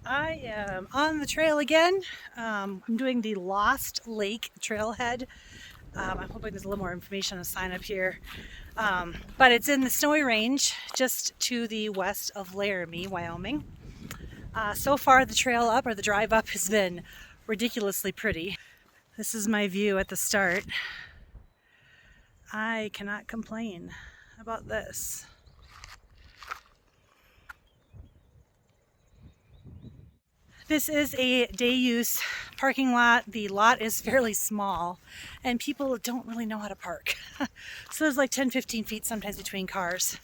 I am on the trail again. I'm doing the Lost Lake trailhead. I'm hoping there's a little more information on the sign up here. But it's in the Snowy Range just to the west of Laramie, Wyoming. So far, the trail up or the drive up has been ridiculously pretty. This is my view at the start. I cannot complain about this. This is a day use parking lot. The lot is fairly small and people don't really know how to park. So there's like 10-15 feet sometimes between cars,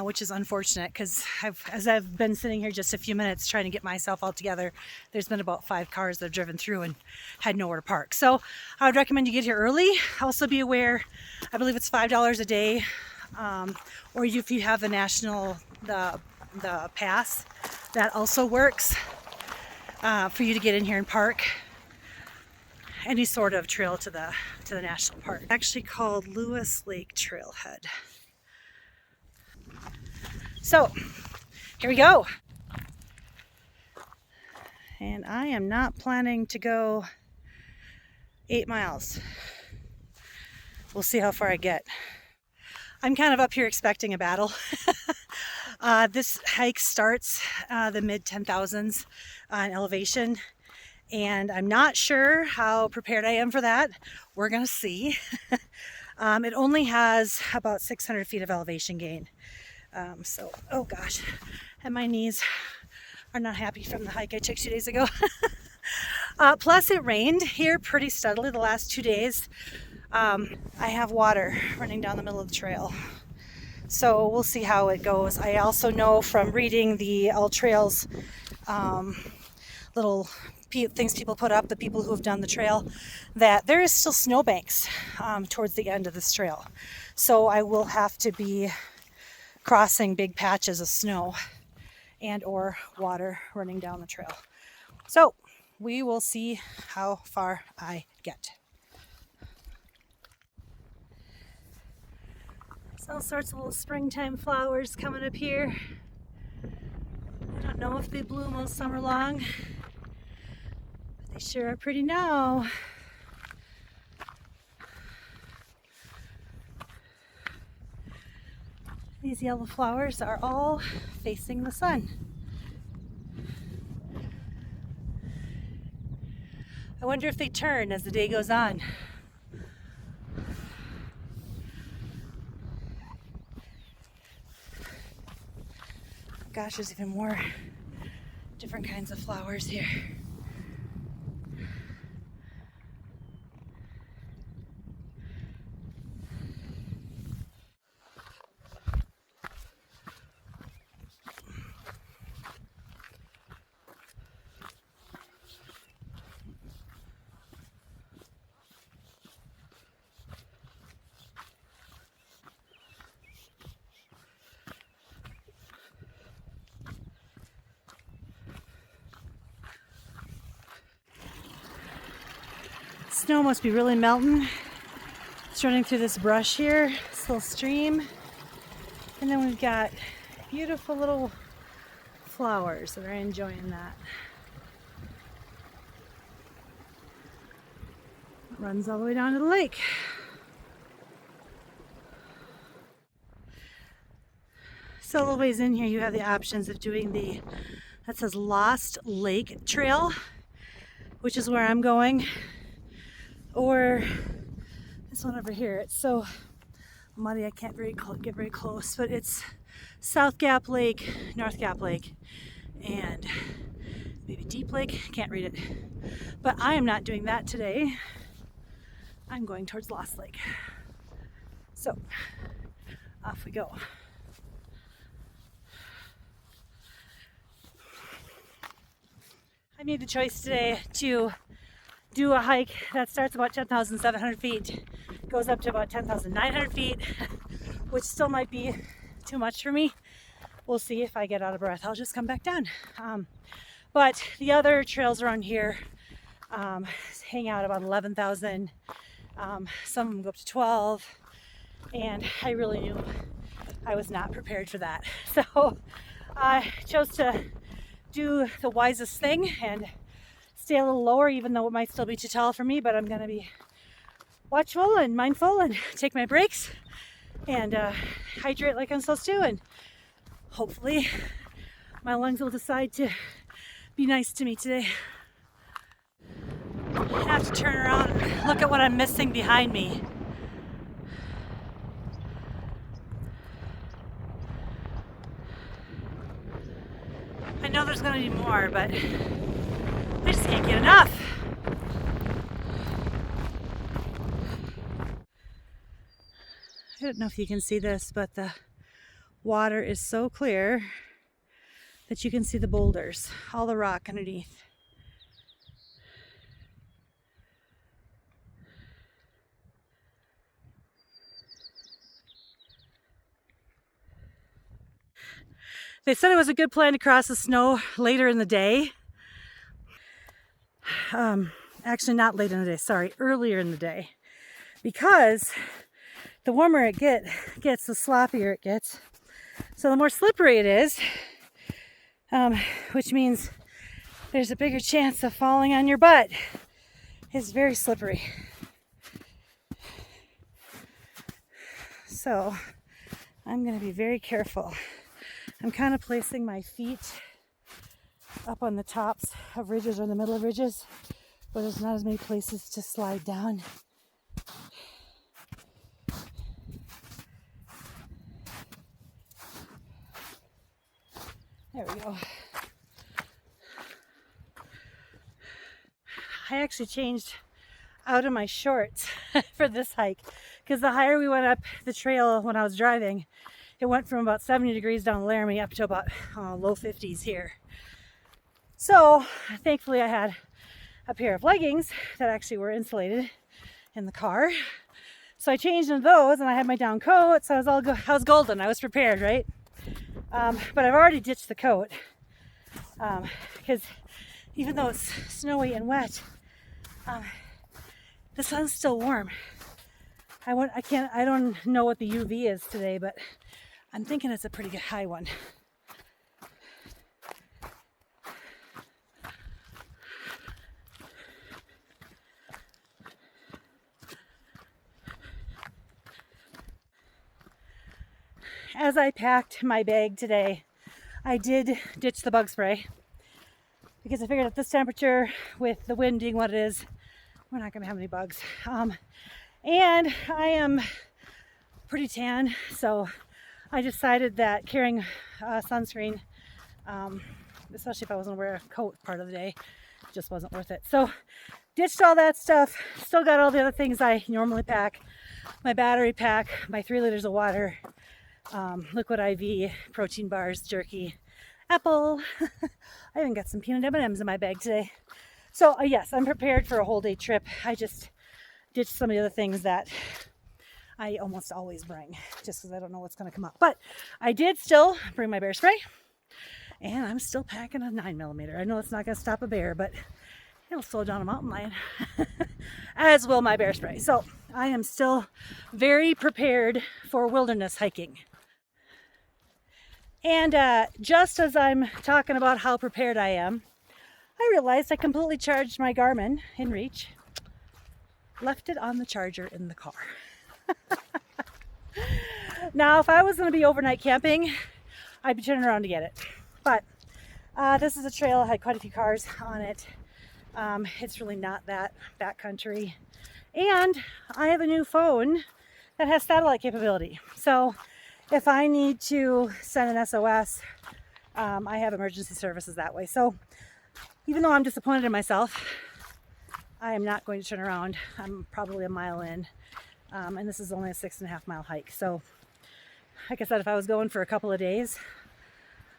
which is unfortunate because as I've been sitting here just a few minutes trying to get myself all together, there's been about 5 cars that have driven through and had nowhere to park. So I would recommend you get here early. Also be aware, I believe it's $5 a day, or if you have the the pass, that also works. For you to get in here and park any sort of trail to the national park. It's actually called Lewis Lake Trailhead. So here we go. And I am not planning to go 8 miles. We'll see how far I get. I'm kind of up here expecting a battle. This hike starts the mid 10,000s in elevation, and I'm not sure how prepared I am for that. We're gonna see. It only has about 600 feet of elevation gain. So, oh gosh, and my knees are not happy from the hike I took 2 days ago. Plus it rained here pretty steadily the last 2 days. I have water running down the middle of the trail. So we'll see how it goes. I also know from reading the All Trails little things people put up, the people who have done the trail, that there is still snowbanks towards the end of this trail. So I will have to be crossing big patches of snow and or water running down the trail. So we will see how far I get. All sorts of little springtime flowers coming up here. I don't know if they bloom all summer long, but they sure are pretty now. These yellow flowers are all facing the sun. I wonder if they turn as the day goes on. Gosh, there's even more different kinds of flowers here. Snow must be really melting. It's running through this brush here, this little stream. And then we've got beautiful little flowers that are enjoying that. It runs all the way down to the lake. So a little ways in here you have the options of doing that says Lost Lake Trail, which is where I'm going. Or this one over here. It's so muddy I can't get very close, but it's South Gap Lake, North Gap Lake, and maybe Deep Lake. Can't read it. But I am not doing that today. I'm going towards Lost Lake. So off we go. I made the choice today to do a hike that starts about 10,700 feet, goes up to about 10,900 feet, which still might be too much for me. We'll see if I get out of breath. I'll just come back down. But the other trails around here hang out about 11,000. Some of them go up to 12. And I really knew I was not prepared for that. So I chose to do the wisest thing and stay a little lower, even though it might still be too tall for me, but I'm gonna be watchful and mindful and take my breaks and hydrate like I'm supposed to, and hopefully my lungs will decide to be nice to me today. I have to turn around and look at what I'm missing behind me. I know there's gonna be more, but I just can't get enough. I don't know if you can see this, but the water is so clear that you can see the boulders, all the rock underneath. They said it was a good plan to cross the snow later in the day. Actually, not late in the day, sorry, earlier in the day. Because the warmer it gets, the sloppier it gets. So the more slippery it is, which means there's a bigger chance of falling on your butt. It's very slippery. So I'm going to be very careful. I'm kind of placing my feet up on the tops of ridges or in the middle of ridges where there's not as many places to slide down. There we go. I actually changed out of my shorts for this hike because the higher we went up the trail when I was driving, it went from about 70 degrees down Laramie up to about low 50s here. So thankfully I had a pair of leggings that actually were insulated in the car. So I changed into those and I had my down coat, so I was golden. I was prepared, right? But I've already ditched the coat because even though it's snowy and wet, the sun's still warm. I don't know what the UV is today, but I'm thinking it's a pretty good high one. As I packed my bag today, I did ditch the bug spray because I figured at this temperature, with the wind being what it is, we're not going to have any bugs. And I am pretty tan, so I decided that carrying sunscreen, especially if I wasn't wearing a coat part of the day, just wasn't worth it. So ditched all that stuff, still got all the other things I normally pack. My battery pack, my 3 liters of water, liquid IV, protein bars, jerky, apple. I even got some peanut M&Ms in my bag today. So yes, I'm prepared for a whole day trip. I just ditched some of the other things that I almost always bring just because I don't know what's going to come up. But I did still bring my bear spray, and I'm still packing a 9mm. I know it's not going to stop a bear, but it'll slow down a mountain lion, as will my bear spray. So I am still very prepared for wilderness hiking. And just as I'm talking about how prepared I am, I realized I completely charged my Garmin inReach, left it on the charger in the car. Now, if I was going to be overnight camping, I'd be turning around to get it. But this is a trail, had quite a few cars on it. It's really not that backcountry. And I have a new phone that has satellite capability. So if I need to send an SOS, I have emergency services that way. So even though I'm disappointed in myself, I am not going to turn around. I'm probably a mile in, and this is only a 6.5 mile hike. So like I said, if I was going for a couple of days,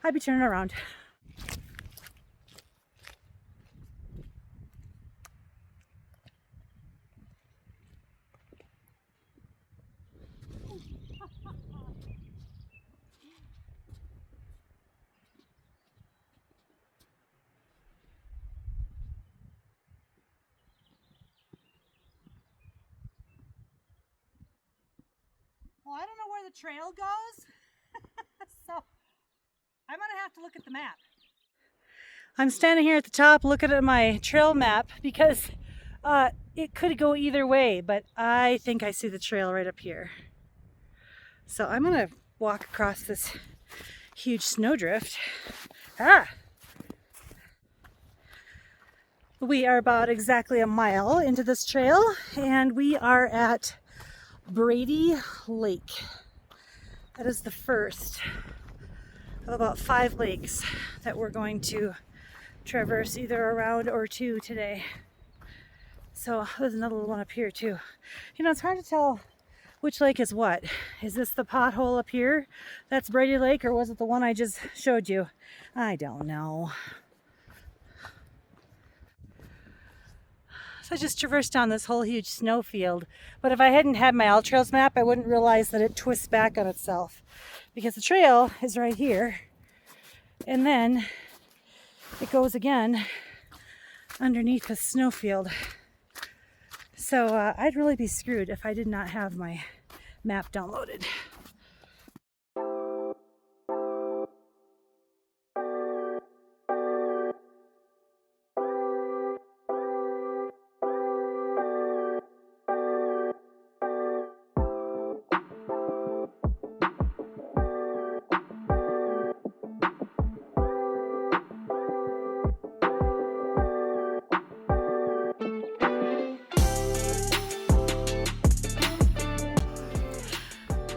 I'd be turning around. Well, I don't know where the trail goes, so I'm gonna have to look at the map. I'm standing here at the top looking at my trail map because it could go either way, but I think I see the trail right up here. So I'm gonna walk across this huge snowdrift. We are about exactly a mile into this trail, and we are at Brady Lake. That is the first of about 5 lakes that we're going to traverse either around or to today. So there's another little one up here too. You know, it's hard to tell which lake is what. Is this the pothole up here? That's Brady Lake, or was it the one I just showed you? I don't know. So I just traversed down this whole huge snow field. But if I hadn't had my All Trails map, I wouldn't realize that it twists back on itself. Because the trail is right here. And then it goes again underneath the snowfield. So I'd really be screwed if I did not have my map downloaded.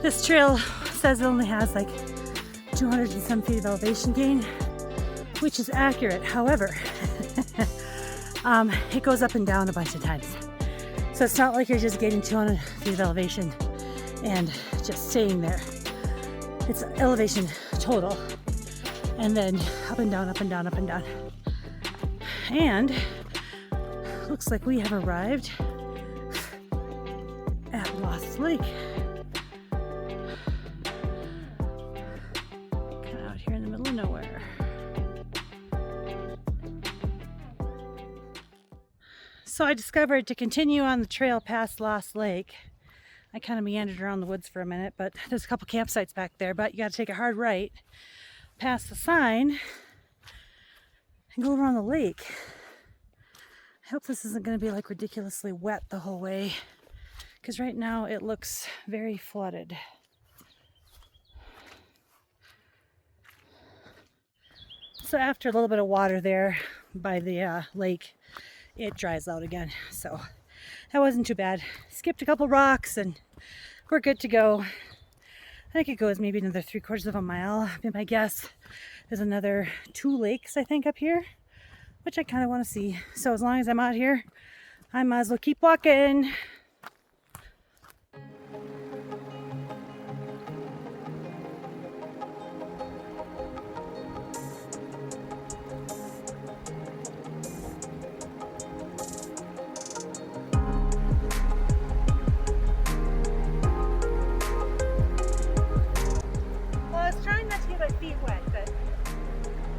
This trail says it only has like 200 and some feet of elevation gain, which is accurate. However, it goes up and down a bunch of times. So it's not like you're just getting 200 feet of elevation and just staying there. It's elevation total, and then up and down, up and down, up and down. And looks like we have arrived at Lost Lake. Here in the middle of nowhere. So I discovered to continue on the trail past Lost Lake, I kind of meandered around the woods for a minute, but there's a couple campsites back there, but you got to take a hard right past the sign and go around the lake. I hope this isn't going to be like ridiculously wet the whole way, because right now it looks very flooded. So after a little bit of water there by the lake, it dries out again. So that wasn't too bad. Skipped a couple rocks and we're good to go. I think it goes maybe another 3/4 of a mile. Be my guess. There's another 2 lakes, I think, up here, which I kind of want to see. So as long as I'm out here, I might as well keep walking. Feet wet, but it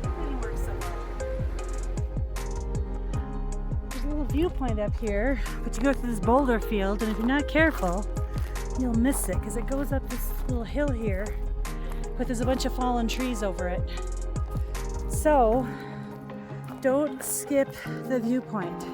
didn't work so well. There's a little viewpoint up here, but you go through this boulder field, and if you're not careful, you'll miss it because it goes up this little hill here, but there's a bunch of fallen trees over it. So don't skip the viewpoint.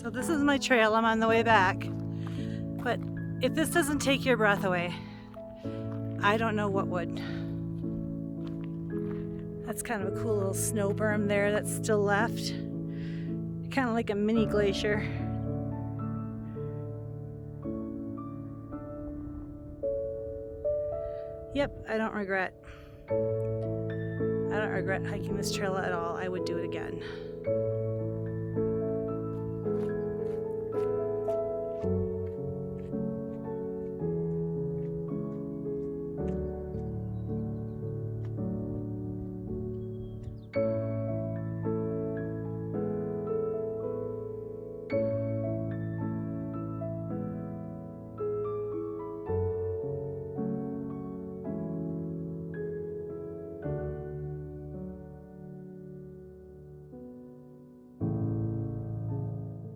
So this is my trail. I'm on the way back. But if this doesn't take your breath away, I don't know what would. That's kind of a cool little snow berm there that's still left. Kind of like a mini glacier. Yep, I don't regret hiking this trail at all. I would do it again.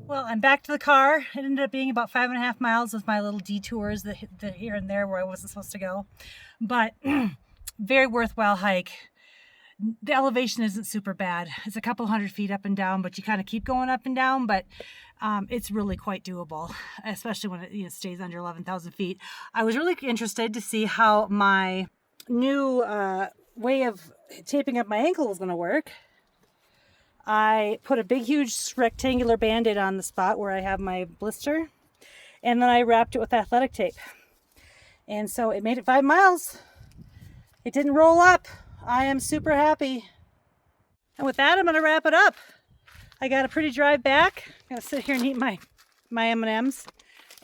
Well, I'm back to the car. It ended up being about 5.5 miles with my little detours the here and there where I wasn't supposed to go. But very worthwhile hike. The elevation isn't super bad. It's a couple hundred feet up and down, but you kind of keep going up and down, but it's really quite doable, especially when it stays under 11,000 feet. I was really interested to see how my new way of taping up my ankle was going to work. I put a big, huge rectangular Band-Aid on the spot where I have my blister, and then I wrapped it with athletic tape. And so it made it 5 miles. It didn't roll up. I am super happy. And with that, I'm going to wrap it up. I got a pretty drive back. I'm going to sit here and eat my M&Ms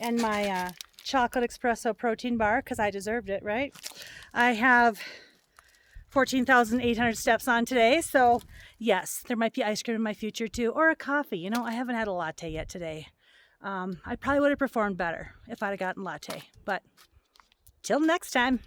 and my chocolate espresso protein bar because I deserved it, right? I have 14,800 steps on today, so yes, there might be ice cream in my future too, or a coffee. I haven't had a latte yet today. I probably would have performed better if I'd have gotten latte, but till next time.